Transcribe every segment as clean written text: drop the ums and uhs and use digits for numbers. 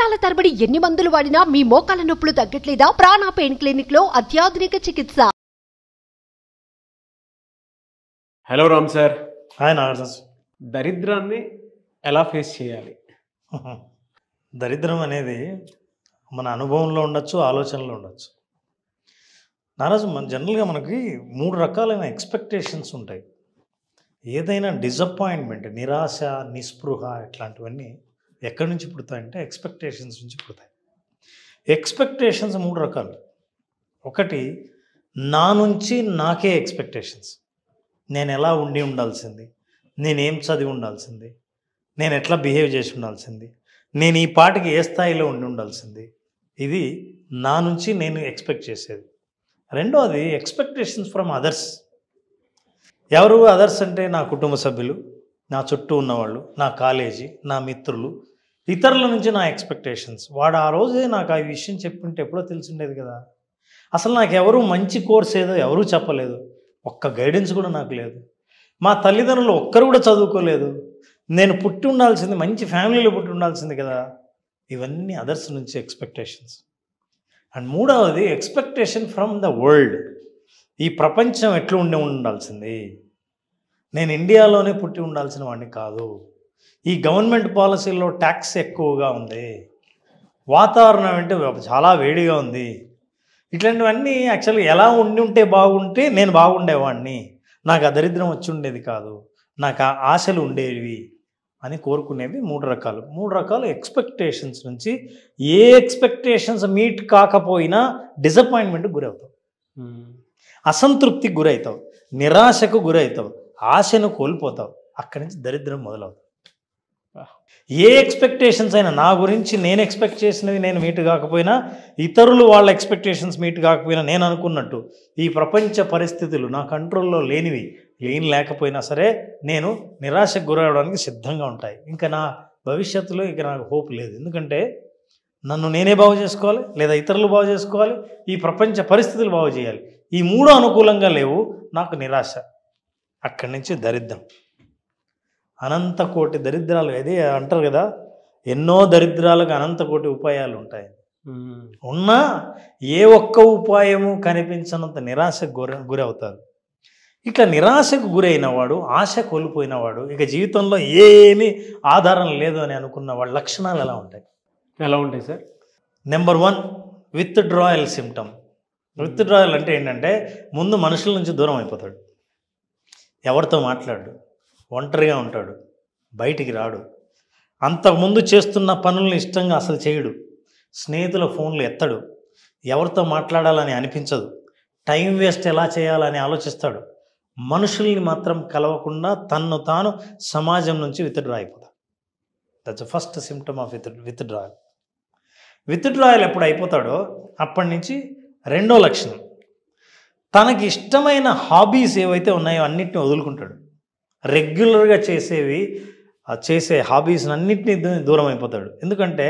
సంవత్సరాల తరబడి ఎన్ని మందులు వాడినా మీ మోకాల నొప్పులు తగ్గట్లేదా? ప్రాణ పెయిన్ క్లినిక్ లో అత్యాధునిక చికిత్స. Hello Ram sir. Hi Nagarjuna. దరిద్రాన్ని ఎలా ఫేస్ చేయాలి? దరిద్రం అనేది మన అనుభవంలో ఉండొచ్చు, ఆలోచనలో ఉండొచ్చు. నారాజు, జనరల్గా మనకి 3 రకాలైన ఎక్స్పెక్టేషన్స్ ఉంటాయి. ఏదైనా డిసప్పాయింట్మెంట్, నిరాశ, నిస్పృహ ఇట్లాంటివన్నీ ఎక్కడి నుంచి పుడతాయంటే ఎక్స్పెక్టేషన్స్ నుంచి పుడతాయి. ఎక్స్పెక్టేషన్స్ 3 రకాలు. ఒకటి, నా నుంచి నాకే ఎక్స్పెక్టేషన్స్. నేను ఎలా ఉండాల్సింది, నేనేం చదివి ఉండాల్సింది, నేను ఎట్లా బిహేవ్ చేసి ఉండాల్సింది, నేను ఈ పాటికి ఏ స్థాయిలో ఉండాల్సింది. ఇది నా నుంచి నేను ఎక్స్పెక్ట్ చేసేది. రెండోది ఎక్స్పెక్టేషన్స్ ఫ్రమ్ అదర్స్. ఎవరు అదర్స్ అంటే నా కుటుంబ సభ్యులు, నా చుట్టూ ఉన్నవాళ్ళు, నా కాలేజీ, నా మిత్రులు, ఇతరుల నుంచి నా ఎక్స్పెక్టేషన్స్. వాడు ఆ రోజే నాకు ఆ విషయం చెప్పుంటే ఎప్పుడో తెలిసిండేది కదా. అసలు నాకు ఎవరు మంచి కోర్స్ ఏదో ఎవరూ చెప్పలేదు, ఒక్క గైడెన్స్ కూడా నాకు లేదు. మా తల్లిదండ్రులు ఒక్కరు కూడా చదువుకోలేదు. నేను పుట్టి ఉండాల్సింది, మంచి ఫ్యామిలీలో పుట్టి ఉండాల్సింది కదా. ఇవన్నీ అదర్స్ నుంచి ఎక్స్పెక్టేషన్స్. అండ్ మూడవది ఎక్స్పెక్టేషన్ ఫ్రమ్ ద వరల్డ్. ఈ ప్రపంచం ఎట్లా ఉండాల్సింది, నేను ఇండియాలోనే పుట్టి ఉండాల్సిన వాడిని కాదు, ఈ గవర్నమెంట్ పాలసీల్లో ట్యాక్స్ ఎక్కువగా ఉంది, వాతావరణం అంటే చాలా వేడిగా ఉంది, ఇట్లాంటివన్నీ యాక్చువల్గా ఎలా ఉంటే బాగుంటే నేను బాగుండేవాడిని, నాకు ఆ దరిద్రం వచ్చి ఉండేది కాదు, నాకు ఆ ఆశలు ఉండేవి అని కోరుకునేవి 3 రకాలు. 3 రకాల ఎక్స్పెక్టేషన్స్ నుంచి ఏ ఎక్స్పెక్టేషన్స్ మీట్ కాకపోయినా డిసప్పాయింట్మెంట్కి గురవుతావు, అసంతృప్తికి గురవుతావు, నిరాశకు గురవుతావు, ఆశను కోల్పోతావు. అక్కడి నుంచి దరిద్రం మొదలవుతావు. ఏ ఎక్స్పెక్టేషన్స్ అయినా, నా గురించి నేను ఎక్స్పెక్ట్ చేసినవి నేను మీట్ కాకపోయినా, ఇతరులు వాళ్ళ ఎక్స్పెక్టేషన్స్ మీట్ కాకపోయినా, నేను అనుకున్నట్టు ఈ ప్రపంచ పరిస్థితులు నా కంట్రోల్లో లేకపోయినా సరే నేను నిరాశకు గురవడానికి సిద్ధంగా ఉంటాయి. ఇంకా నా భవిష్యత్తులో ఇక నాకు హోప్ లేదు. ఎందుకంటే నన్ను నేనే బాగు చేసుకోవాలి, లేదా ఇతరులు బాగు చేసుకోవాలి, ఈ ప్రపంచ పరిస్థితులు బాగు చేయాలి. ఈ 3 అనుకూలంగా లేవు, నాకు నిరాశ. అక్కడి నుంచి దరిద్రం. అనంత కోటి దరిద్రాలు. అదే అంటారు కదా, ఎన్నో దరిద్రాలకు అనంత కోటి ఉపాయాలు ఉంటాయి. ఉన్నా ఏ ఒక్క ఉపాయము కనిపించనంత నిరాశకు గురవుతారు. ఇట్లా నిరాశకు గురైన వాడు, ఆశ కోల్పోయినవాడు, ఇక జీవితంలో ఏమీ ఆధారం లేదు అని అనుకున్న వాళ్ళ లక్షణాలు ఎలా ఉంటాయి? ఎలా ఉంటాయి sir? Number 1, withdrawal symptom. Withdrawal అంటే ఏంటంటే ముందు మనుషుల నుంచి దూరం అయిపోతాడు, ఎవరితో మాట్లాడు, ఒంటరిగా ఉంటాడు, బయటికి రాడు, అంతకుముందు చేస్తున్న పనులను ఇష్టంగా అసలు చేయడు, స్నేహితుల ఫోన్లు ఎత్తడు, ఎవరితో మాట్లాడాలని అనిపించదు, టైం వేస్ట్ ఎలా చేయాలని ఆలోచిస్తాడు, మనుషుల్ని మాత్రం కలవకుండా తన్ను తాను సమాజం నుంచి విత్డ్రా అయిపోతాడు. That's the first symptom of withdrawal. Withdrawal ఎప్పుడు అయిపోతాడో అప్పటి నుంచి రెండో లక్షణం, తనకి ఇష్టమైన హాబీస్ ఏవైతే ఉన్నాయో అన్నిటిని వదులుకుంటాడు. రెగ్యులర్గా చేసే హాబీస్ అన్నింటినీ దూరం అయిపోతాడు. ఎందుకంటే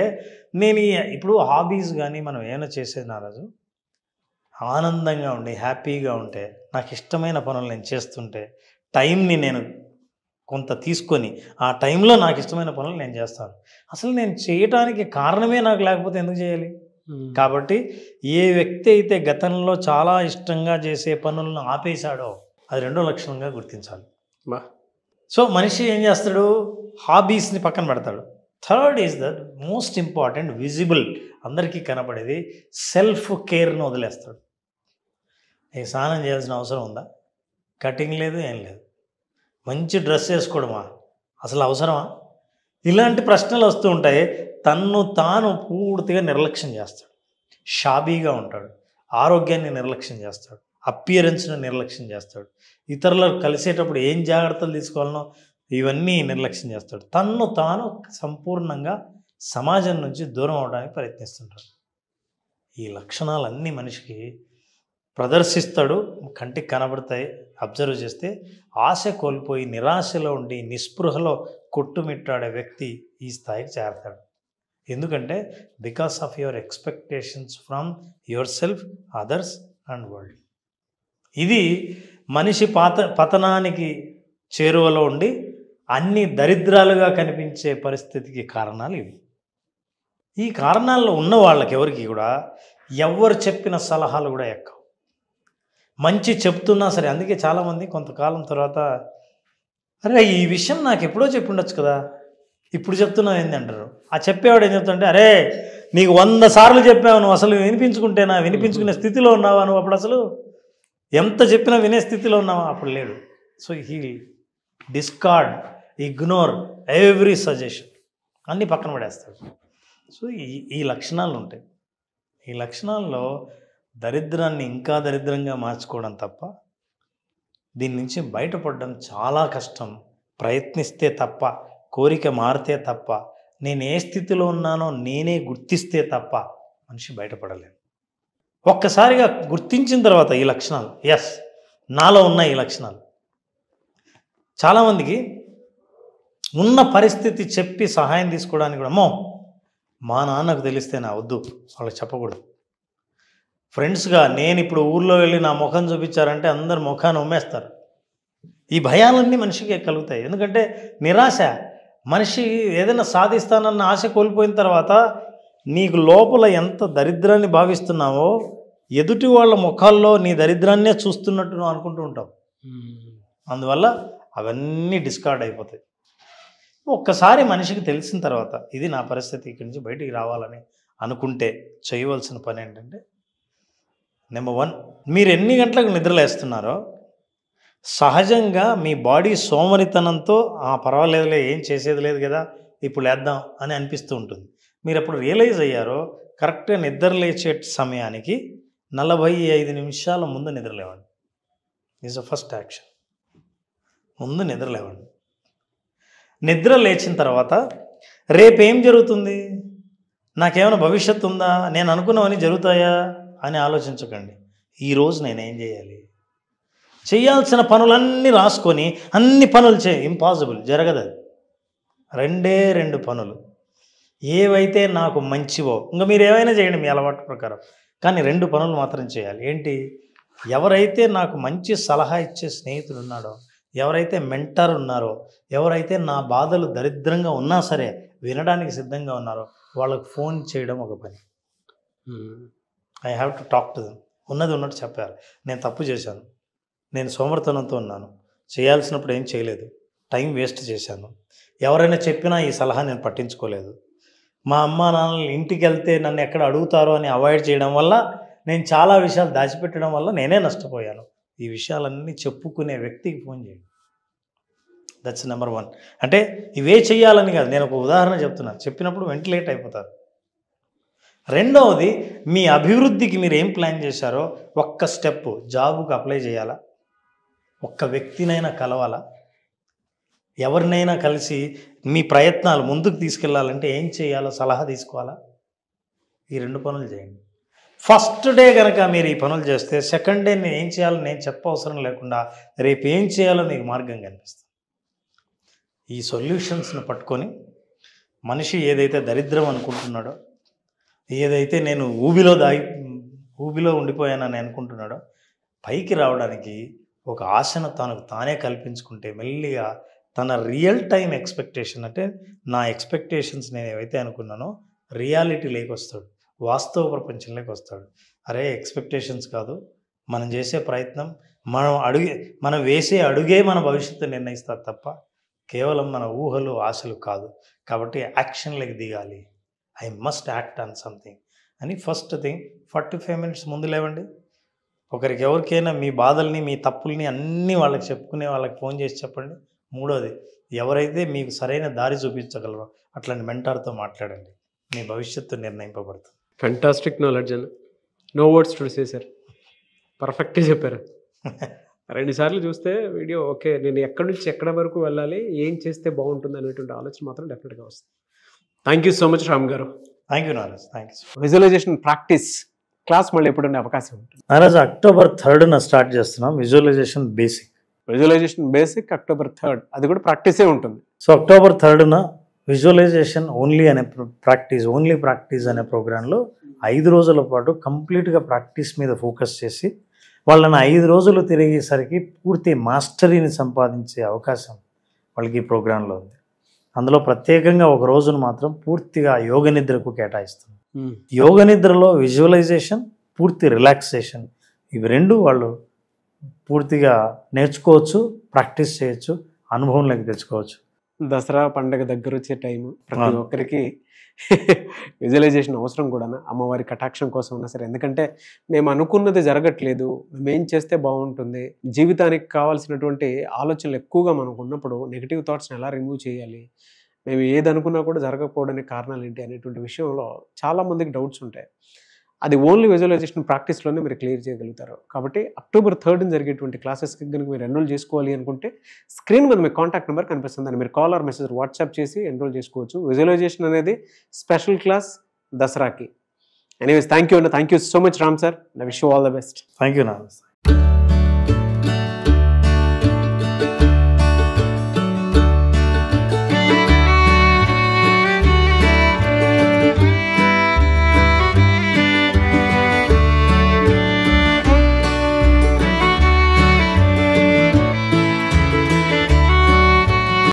నేను ఇప్పుడు హాబీస్ కానీ మనం ఏమైనా చేసేది నారాజు, ఆనందంగా ఉండి హ్యాపీగా ఉంటే, నాకు ఇష్టమైన పనులు నేను చేస్తుంటే, టైంని నేను కొంత తీసుకొని ఆ టైంలో నాకు ఇష్టమైన పనులు నేను చేస్తాను. అసలు నేను చేయటానికి కారణమే నాకు లేకపోతే ఎందుకు చేయాలి? కాబట్టి ఏ వ్యక్తి అయితే గతంలో చాలా ఇష్టంగా చేసే పనులను ఆపేశాడో అది రెండో లక్షణంగా గుర్తించాలి. సో మనిషి ఏం చేస్తాడు? హాబీస్ని పక్కన పెడతాడు. Third is the most important, visible, అందరికీ కనపడేది, సెల్ఫ్ కేర్ను వదిలేస్తాడు. ఏ స్నానం చేయాల్సిన అవసరం ఉందా? కటింగ్ లేదు, ఏం లేదు. మంచి డ్రెస్ వేసుకోవడమా అసలు అవసరమా? ఇలాంటి ప్రశ్నలు వస్తూ ఉంటాయి. తన్ను తాను పూర్తిగా నిర్లక్ష్యం చేస్తాడు, షాబీగా ఉంటాడు, ఆరోగ్యాన్ని నిర్లక్ష్యం చేస్తాడు, అపియరెన్స్ను నిర్లక్ష్యం చేస్తాడు, ఇతరులకు కలిసేటప్పుడు ఏం జాగ్రత్తలు తీసుకోవాలనో ఇవన్నీ నిర్లక్ష్యం చేస్తాడు. తన్ను తాను సంపూర్ణంగా సమాజం నుంచి దూరం అవడానికి ప్రయత్నిస్తుంటాడు. ఈ లక్షణాలన్నీ మనిషికి ప్రదర్శిస్తాడు, కంటికి కనబడతాయి. అబ్జర్వ్ చేస్తే ఆశ కోల్పోయి నిరాశలో ఉండి నిస్పృహలో కొట్టుమిట్టాడే వ్యక్తి ఈ స్థాయికి చేరతాడు. ఎందుకంటే because of your expectations from your self, others and world. ఇది మనిషి పతనానికి చేరువలో ఉండి అన్ని దరిద్రాలుగా కనిపించే పరిస్థితికి కారణాలు ఇవి. ఈ కారణాల్లో ఉన్న వాళ్ళకి ఎవరికి కూడా ఎవరు చెప్పిన సలహాలు కూడా ఎక్కవు. మంచి చెప్తున్నా సరే, అందుకే చాలామంది కొంతకాలం తర్వాత అరే ఈ విషయం నాకు ఎప్పుడో చెప్పి ఉండొచ్చు కదా, ఇప్పుడు చెప్తున్నావు ఏంది అంటారు. ఆ చెప్పేవాడు ఏం చెప్తుంటే, అరే నీకు 100 సార్లు చెప్పావు, నువ్వు అసలు వినిపించుకుంటేనా, వినిపించుకునే స్థితిలో ఉన్నావా నువ్వు, అప్పుడు అసలు ఎంత చెప్పినా వినే స్థితిలో ఉన్నావా, అప్పుడు లేడు. So he discard, ignore every suggestion, అన్నీ పక్కన పడేస్తాడు. సో ఈ లక్షణాలు ఉంటాయి. ఈ లక్షణాల్లో దరిద్రాన్ని ఇంకా దరిద్రంగా మార్చుకోవడం తప్ప దీని నుంచి బయటపడడం చాలా కష్టం. ప్రయత్నిస్తే తప్ప, కోరిక మారితే తప్ప, నేను ఏ స్థితిలో ఉన్నానో నేనే గుర్తిస్తే తప్ప మనిషి బయటపడలేను. ఒక్కసారిగా గుర్తించిన తర్వాత ఈ లక్షణాలు, ఎస్ నాలో ఉన్న ఈ లక్షణాలు, చాలామందికి ఉన్న పరిస్థితి చెప్పి సహాయం తీసుకోవడానికి కూడా అమ్మో మా నాన్నకు తెలిస్తే నా వద్దు, వాళ్ళకి చెప్పకూడదు. ఫ్రెండ్స్గా నేను ఇప్పుడు ఊర్లో వెళ్ళి నా ముఖం చూపించారంటే అందరు ముఖాన్ని ఉమ్మేస్తారు. ఈ భయాలన్నీ మనిషికి కలుగుతాయి. ఎందుకంటే నిరాశ, మనిషి ఏదైనా సాధిస్తానన్న ఆశ కోల్పోయిన తర్వాత నీకు లోపల ఎంత దరిద్రాన్ని భావిస్తున్నావో ఎదుటి వాళ్ళ ముఖాల్లో నీ దరిద్రాన్నే చూస్తున్నట్టు నువ్వు అనుకుంటూ ఉంటావు. అందువల్ల అవన్నీ డిస్కార్డ్ అయిపోతాయి. ఒక్కసారి మనిషికి తెలిసిన తర్వాత ఇది నా పరిస్థితి, ఇక్కడి నుంచి బయటికి రావాలని అనుకుంటే చేయవలసిన పని ఏంటంటే, నెంబర్ 1, మీరు ఎన్ని గంటలకు నిద్రలేస్తున్నారో సహజంగా మీ బాడీ సోమరితనంతో పర్వాలేదులే ఏం చేసేది లేదు కదా ఇప్పుడు లేద్దాం అని అనిపిస్తూ ఉంటుంది. మీరు ఎప్పుడు రియలైజ్ అయ్యారో కరెక్ట్గా నిద్ర లేచే సమయానికి 45 నిమిషాల ముందు నిద్రలేవండి. Is the first action. ముందు నిద్రలేవండి. నిద్ర లేచిన తర్వాత రేపేం జరుగుతుంది, నాకేమైనా భవిష్యత్తు ఉందా, నేను అనుకున్నవన్నీ జరుగుతాయా అని ఆలోచించకండి. ఈరోజు నేనేం చేయాలి, చేయాల్సిన పనులన్నీ రాసుకొని అన్ని పనులు ఇంపాసిబుల్, జరగదు. అది 2 పనులు ఏవైతే నాకు మంచివో, ఇంకా మీరు ఏమైనా చేయండి మీ అలవాటు ప్రకారం, కానీ 2 పనులు మాత్రం చేయాలి. ఏంటి, ఎవరైతే నాకు మంచి సలహా ఇచ్చే స్నేహితుడు ఉన్నాడో, ఎవరైతే మెంటర్ ఉన్నారో, ఎవరైతే నా బాధలు దరిద్రంగా ఉన్నా సరే వినడానికి సిద్ధంగా ఉన్నారో వాళ్ళకు ఫోన్ చేయడం ఒక పని. I have to talk to them. ఉన్నది ఉన్నట్టు చెప్పారు, నేను తప్పు చేశాను, నేను సోమర్తనంతో ఉన్నాను, చేయాల్సినప్పుడు ఏం చేయలేదు, టైం వేస్ట్ చేశాను, ఎవరైనా చెప్పినా ఈ సలహా నేను పట్టించుకోలేదు, మా అమ్మా నాన్నలు ఇంటికి వెళ్తే నన్ను ఎక్కడ అడుగుతారో అని అవాయిడ్ చేయడం వల్ల నేను చాలా విషయాలు దాచిపెట్టడం వల్ల నేనే నష్టపోయాను. ఈ విషయాలన్నీ చెప్పుకునే వ్యక్తికి ఫోన్ చేయండి. That's number 1. అంటే ఇవే చేయాలని కాదు, నేను ఒక ఉదాహరణ చెప్తున్నాను, చెప్పినప్పుడు వెంటిలేట్ అయిపోతారు. రెండవది, మీ అభివృద్ధికి మీరు ఏం ప్లాన్ చేశారో ఒక్క స్టెప్, జాబుకు అప్లై చేయాలా, ఒక్క వ్యక్తినైనా కలవాలా, ఎవరినైనా కలిసి మీ ప్రయత్నాలు ముందుకు తీసుకెళ్లాలంటే ఏం చేయాలో సలహా తీసుకోవాలా. ఈ 2 పనులు చేయండి. ఫస్ట్ డే కనుక మీరు ఈ పనులు చేస్తే సెకండ్ డే నేను ఏం చేయాలో నేను చెప్పవసరం లేకుండా రేపు ఏం చేయాలో మీకు మార్గం కనిపిస్తుంది. ఈ సొల్యూషన్స్ని పట్టుకొని మనిషి ఏదైతే దరిద్రం అనుకుంటున్నాడో, ఏదైతే నేను ఊబిలో ఉండిపోయానని అనుకుంటున్నాడో పైకి రావడానికి ఒక ఆశను తనకు తానే కల్పించుకుంటే మెల్లిగా తన రియల్ టైం ఎక్స్పెక్టేషన్, అంటే నా ఎక్స్పెక్టేషన్స్ నేను ఏవైతే అనుకున్నానో రియాలిటీ లేకొస్తాడు, వాస్తవ ప్రపంచంలోకి వస్తాడు. అరే ఎక్స్పెక్టేషన్స్ కాదు, మనం చేసే ప్రయత్నం, మనం వేసే అడుగే మన భవిష్యత్తు నిర్ణయిస్తుంది తప్ప కేవలం మన ఊహలు ఆశలు కాదు. కాబట్టి యాక్షన్లోకి దిగాలి. I must act on something అని ఫస్ట్ థింగ్ 45 మినిట్స్ ముందు లేవండి. ఒకరికి ఎవరికైనా మీ బాధల్ని మీ తప్పుల్ని అన్నీ వాళ్ళకి చెప్పుకునే వాళ్ళకి ఫోన్ చేసి చెప్పండి. మూడోది, ఎవరైతే మీకు సరైన దారి చూపించగలరో అట్లాంటి మెంటార్తో మాట్లాడండి. మీ భవిష్యత్తు నిర్ణయింపబడుతుంది. ఫెంటాస్టిక్ నాలెడ్జ్ అన్న, no words to say sir, పర్ఫెక్ట్గా చెప్పారు. 2 సార్లు చూస్తే వీడియో ఓకే, నేను ఎక్కడి నుంచి ఎక్కడ వరకు వెళ్ళాలి, ఏం చేస్తే బాగుంటుంది అనేటువంటి ఆలోచన మాత్రం డెఫినెట్గా వస్తుంది. Thank you so much Ram గారు. థ్యాంక్ యూ నారాజ్. Thank you. Visualisation practice class మళ్ళీ ఎప్పుడుండే అవకాశం ఉంటుంది? నారాజ్ October 3rd స్టార్ట్ చేస్తున్నాం. విజువలైజేషన్ బేసిక్ October 3rd, అది కూడా ప్రాక్టీసే ఉంటుంది. So October 3rd visualisation only practice అనే ప్రోగ్రాంలో 5 రోజుల పాటు కంప్లీట్గా ప్రాక్టీస్ మీద ఫోకస్ చేసి వాళ్ళని 5 రోజులు తిరిగేసరికి పూర్తి మాస్టరీని సంపాదించే అవకాశం వాళ్ళకి ఈ ప్రోగ్రాంలో ఉంది. అందులో ప్రత్యేకంగా ఒక రోజును మాత్రం పూర్తిగా యోగ నిద్రకు కేటాయిస్తుంది. యోగ నిద్రలో విజువలైజేషన్, పూర్తి రిలాక్సేషన్, ఇవి రెండు వాళ్ళు పూర్తిగా నేర్చుకోవచ్చు, ప్రాక్టీస్ చేయొచ్చు, అనుభవంలోకి తెచ్చుకోవచ్చు. దసరా పండగ దగ్గర వచ్చే టైం ప్రతి ఒక్కరికి విజువలైజేషన్ అవసరం కూడా, అమ్మవారి కటాక్షం కోసం ఉన్నా సరే. ఎందుకంటే మేము అనుకున్నది జరగట్లేదు, మేమేం చేస్తే బాగుంటుంది, జీవితానికి కావాల్సినటువంటి ఆలోచనలు ఎక్కువగా మనకు ఉన్నప్పుడు నెగిటివ్ థాట్స్ని ఎలా రిమూవ్ చేయాలి, మేము ఏది అనుకున్నా కూడా జరగకపోవడానికి కారణాలు ఏంటి అనేటువంటి విషయంలో చాలామందికి డౌట్స్ ఉంటాయి. అది ఓన్లీ విజువలైజేషన్ ప్రాక్టీస్లోనే మీరు క్లియర్ చేయగలుగుతారు. కాబట్టి October 3rd జరిగేటువంటి క్లాసెస్కి కనుక మీరు ఎన్రోల్ చేసుకోవాలి అనుకుంటే స్క్రీన్ మీద మీకు కాంటాక్ట్ నెంబర్ కనిపిస్తుంది, అని మీరు కాల్ ఆర్ మెసేజ్ వాట్సాప్ చేసి ఎన్రోల్ చేసుకోవచ్చు. విజువలైజేషన్ అనేది స్పెషల్ క్లాస్ దసరాకి. Anyways thank you so much Ram sir. I wish you all the best. Thank you Nagesh.